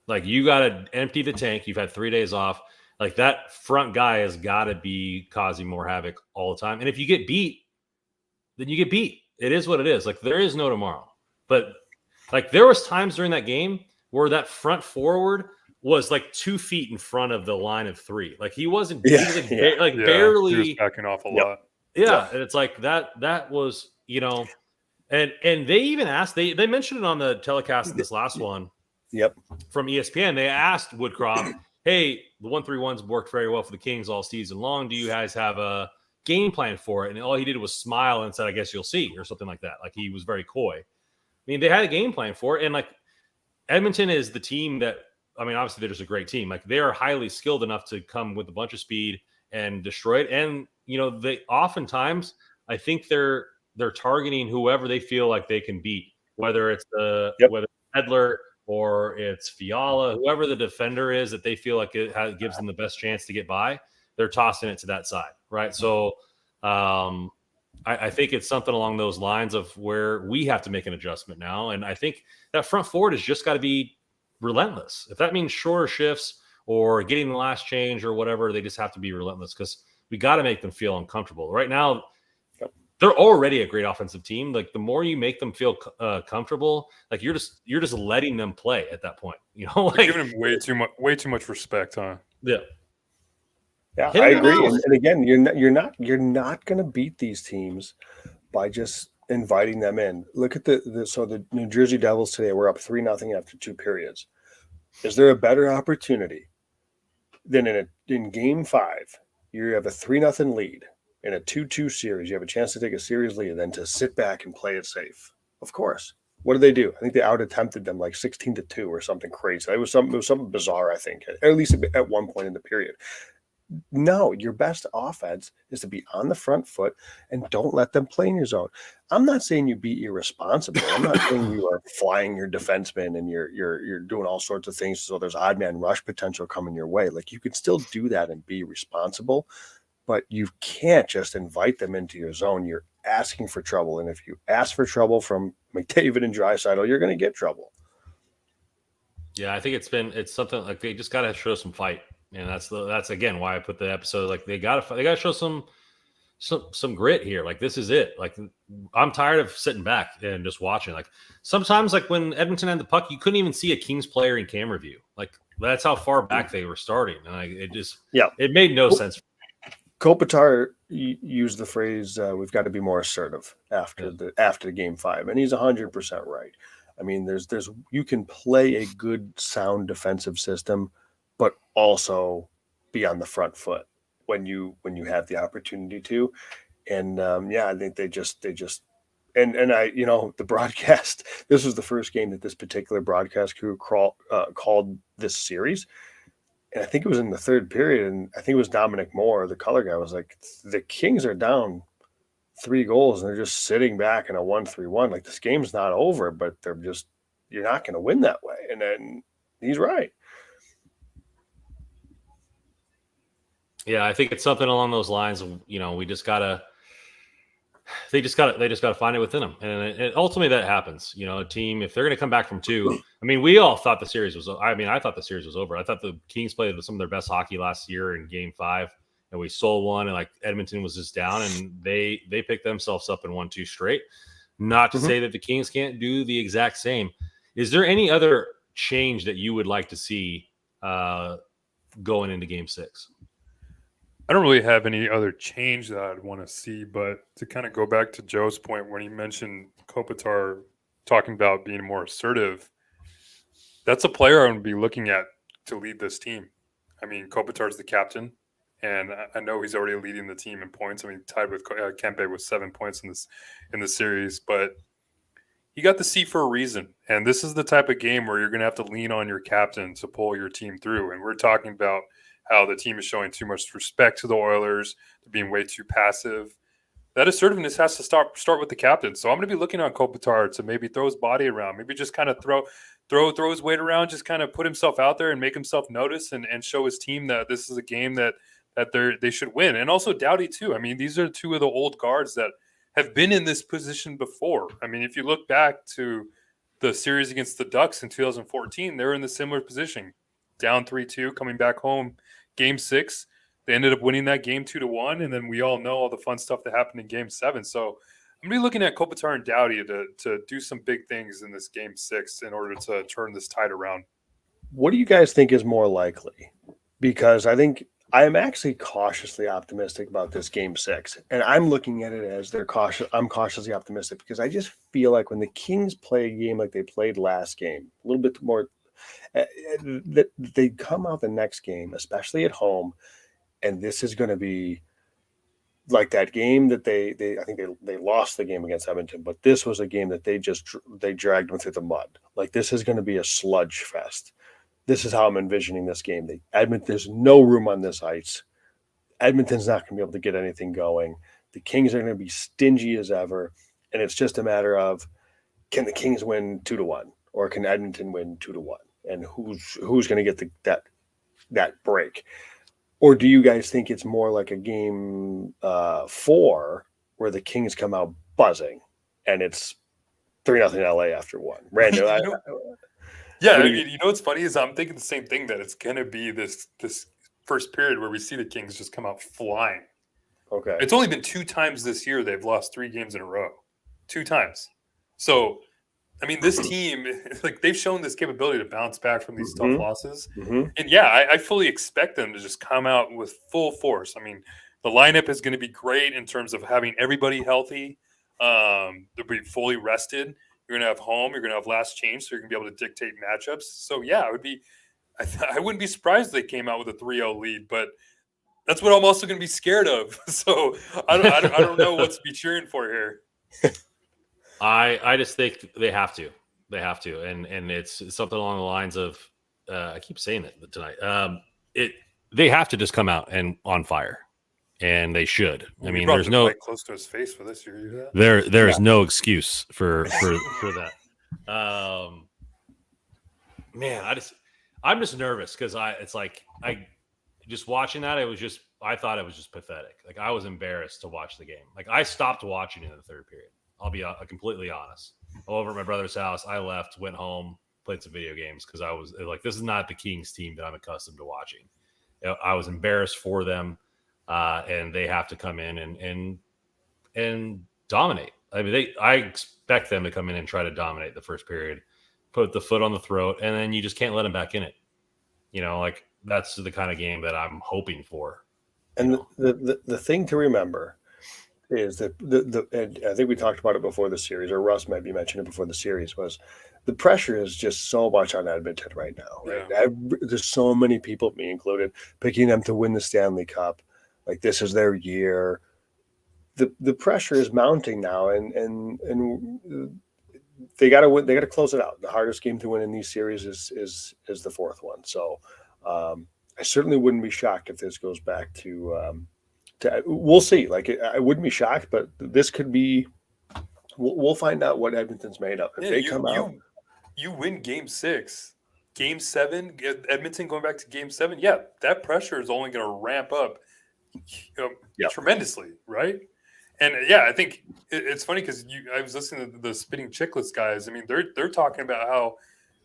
Speaker 1: Like you got to empty the tank. You've had 3 days off. Like that front guy has got to be causing more havoc all the time. And if you get beat, then you get beat. It is what it is. Like there is no tomorrow. But like there was times during that game where that front forward was like 2 feet in front of the line of 3. Like he wasn't he was barely,
Speaker 2: he was backing off a lot.
Speaker 1: Yeah, and it's like that was, and they even asked, they mentioned it on the telecast in this last one.
Speaker 3: Yep.
Speaker 1: From ESPN, they asked Woodcroft, "Hey, the 1-3-1's worked very well for the Kings all season long. Do you guys have a game plan for it?" And all he did was smile and said, "I guess you'll see," or something like that. Like he was very coy. I mean, they had a game plan for it, and like Edmonton is the team that, I mean, obviously they're just a great team. Like they are highly skilled enough to come with a bunch of speed and destroy it. And they oftentimes, I think they're targeting whoever they feel like they can beat, whether it's whether Edler or it's Fiala, whoever the defender is that they feel like gives them the best chance to get by. They're tossing it to that side, right? So I think it's something along those lines of where we have to make an adjustment now. And I think that front forward has just got to be relentless. If that means shorter shifts or getting the last change or whatever, they just have to be relentless because we got to make them feel uncomfortable. Right now, they're already a great offensive team. Like the more you make them feel comfortable, like you're just letting them play at that point. Like
Speaker 2: giving them way too much respect, huh?
Speaker 1: Yeah.
Speaker 3: Yeah, I agree. And again, you're not going to beat these teams by just inviting them in. Look at the New Jersey Devils today. We're up 3-0 after 2 periods. Is there a better opportunity than in Game 5? You have a 3-0 lead in a 2-2 series. You have a chance to take a series lead, than to sit back and play it safe. Of course. What did they do? I think they out-attempted them like 16-2 or something crazy. It was something bizarre. I think, at least at one point in the period. No, your best offense is to be on the front foot and don't let them play in your zone. I'm not saying you be irresponsible. I'm not saying you are flying your defenseman and you're doing all sorts of things so there's odd man rush potential coming your way. Like you can still do that and be responsible, but you can't just invite them into your zone. You're asking for trouble, and if you ask for trouble from McDavid and Draisaitl, you're going to get trouble.
Speaker 1: Yeah, I think it's something like they just got to show some fight. And that's again why I put the episode, like they gotta show some grit here. Like this is it. Like I'm tired of sitting back and just watching. Like sometimes, like when Edmonton had the puck, you couldn't even see a Kings player in camera view. Like that's how far back they were starting, and it made no sense.
Speaker 3: Kopitar used the phrase, "We've got to be more assertive after the Game 5," and he's 100% right. I mean, there's you can play a good, sound defensive system, but also be on the front foot when you have the opportunity to. And I think they just and I the broadcast. This was the first game that this particular broadcast crew called this series, and I think it was in the 3rd period, and I think it was Dominic Moore, the color guy, was like, the Kings are down 3 goals and they're just sitting back in a 1-3-1. Like this game's not over, but you're not going to win that way. And then he's right.
Speaker 1: Yeah, I think it's something along those lines of, we just gotta, they just gotta find it within them. And ultimately that happens, a team, if they're going to come back from 2, I mean, we all thought the series was, I thought the series was over. I thought the Kings played some of their best hockey last year in Game 5, and we stole one, and like Edmonton was just down, and they picked themselves up and won 2 straight. Not to say that the Kings can't do the exact same. Is there any other change that you would like to see going into Game 6?
Speaker 2: I don't really have any other change that I'd want to see, but to kind of go back to Joe's point when he mentioned Kopitar talking about being more assertive, that's a player I'm going to be looking at to lead this team. I mean, Kopitar's the captain, and I know he's already leading the team in points. I mean, tied with Kempe with 7 points in the series, but he got the C for a reason. And this is the type of game where you're going to have to lean on your captain to pull your team through. And we're talking about how the team is showing too much respect to the Oilers, they're being way too passive. That assertiveness has to start with the captain. So I'm going to be looking on Kopitar to maybe throw his body around, maybe just kind of throw his weight around, just kind of put himself out there and make himself notice and show his team that this is a game that they should win. And also Doughty too. I mean, these are 2 of the old guards that have been in this position before. I mean, if you look back to the series against the Ducks in 2014, they were in the similar position, down 3-2, coming back home. Game 6, they ended up winning that game 2-1, and then we all know all the fun stuff that happened in Game 7. So I'm going to be looking at Kopitar and Doughty to do some big things in this Game 6 in order to turn this tide around.
Speaker 3: What do you guys think is more likely? Because I think I am actually cautiously optimistic about this Game 6, and I'm looking at it as I'm cautiously optimistic because I just feel like when the Kings play a game like they played last game, a little bit more, that they come out the next game, especially at home, and this is going to be like that game that they I think they lost the game against Edmonton, but this was a game that they dragged them through the mud. Like, this is going to be a sludge fest. This is how I'm envisioning this game. There's no room on this ice. Edmonton's not going to be able to get anything going. The Kings are going to be stingy as ever, and it's just a matter of, can the Kings win 2-1, or can Edmonton win 2-1, and who's going to get that break? Or do you guys think it's more like a game 4 where the Kings come out buzzing and it's 3-0 LA after one? Randall,
Speaker 2: yeah, I mean, you know what's funny is I'm thinking the same thing, that it's going to be this first period where we see the Kings just come out flying.
Speaker 3: okay.
Speaker 2: It's only been 2 times this year they've lost 3 games in a row. 2 times. So, I mean, this team, like, they've shown this capability to bounce back from these tough losses. And yeah, I fully expect them to just come out with full force. I mean, the lineup is going to be great in terms of having everybody healthy. They'll be fully rested. You're going to have home. You're going to have last change, so you're going to be able to dictate matchups. So, yeah, I wouldn't be surprised if they came out with a 3-0 lead, but that's what I'm also going to be scared of. So I don't know what to be cheering for here.
Speaker 1: I just think they have to, and it's something along the lines of I keep saying it tonight. They have to just come out and on fire, and they should. I mean, there's no
Speaker 2: close to his face for this year.
Speaker 1: There is no excuse for that. Man, I'm just nervous because it's like I just watching that. I thought it was just pathetic. Like, I was embarrassed to watch the game. Like, I stopped watching in the third period. I'll be completely honest. Over at my brother's house, I left, went home, played some video games because I was like, this is not the Kings team that I'm accustomed to watching. I was embarrassed for them, and they have to come in and dominate. I mean, I expect them to come in and try to dominate the first period, put the foot on the throat, and then you just can't let them back in it. Like, that's the kind of game that I'm hoping for.
Speaker 3: And the thing to remember is that and I think we talked about it before the series, or Russ might be mentioning it before the series, was the pressure is just so much on Edmonton right now. Right?
Speaker 2: Yeah.
Speaker 3: There's so many people, me included, picking them to win the Stanley Cup. Like, this is their year. The pressure is mounting now, and they got to win. They got to close it out. The hardest game to win in these series is the fourth one. So I certainly wouldn't be shocked if this goes back to we'll see. Like, I wouldn't be shocked, but this could be. We'll find out what Edmonton's made of if they come out.
Speaker 2: You win Game 6, Game 7. Edmonton going back to Game 7. Yeah, that pressure is only going to ramp up, tremendously, right? And yeah, I think it's funny because I was listening to the Spitting Chicklets guys. I mean, they're talking about how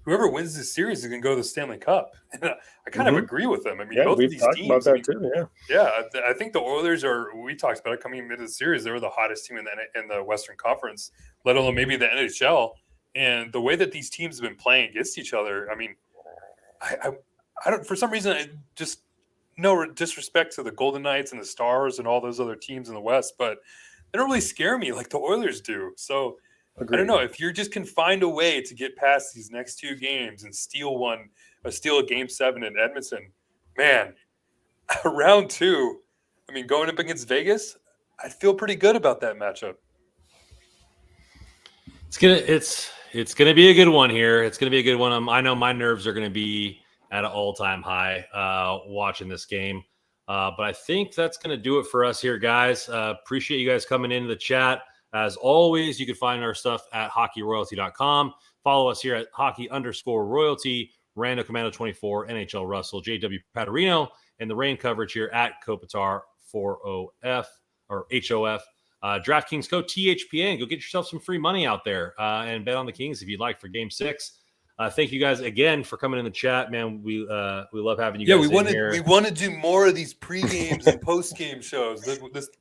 Speaker 2: whoever wins this series is going to go to the Stanley Cup. And I kind of agree with them. I mean, both of these teams. About that too, yeah, I think the Oilers we talked about it coming into the series. They were the hottest team in the Western Conference, let alone maybe the NHL. And the way that these teams have been playing against each other, I mean, I don't, for some reason, just no disrespect to the Golden Knights and the Stars and all those other teams in the West, but they don't really scare me like the Oilers do. So agreed. I don't know, if you just can find a way to get past these next 2 games and steal a Game 7 in Edmonton, man, round 2, I mean, going up against Vegas, I feel pretty good about that matchup.
Speaker 1: It's gonna be a good one here. It's gonna be a good one. I know my nerves are gonna be at an all-time high watching this game. But I think that's going to do it for us here, guys. Appreciate you guys coming into the chat. As always, you can find our stuff at hockeyroyalty.com. Follow us here at hockey_royalty, Rando Commando 24, NHL Russell, JW Paterino, and the rain coverage here at Kopitar 40F or HOF. DraftKings code THPN. Go get yourself some free money out there and bet on the Kings if you'd like for Game 6. Thank you guys again for coming in the chat, man. We love having you guys. Yeah,
Speaker 2: we want to do more of these pre-games and post-game shows.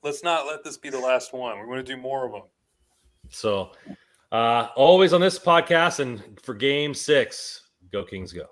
Speaker 2: Let's not let this be the last one. We want to do more of them.
Speaker 1: So, always on this podcast, and for Game 6, go Kings, go.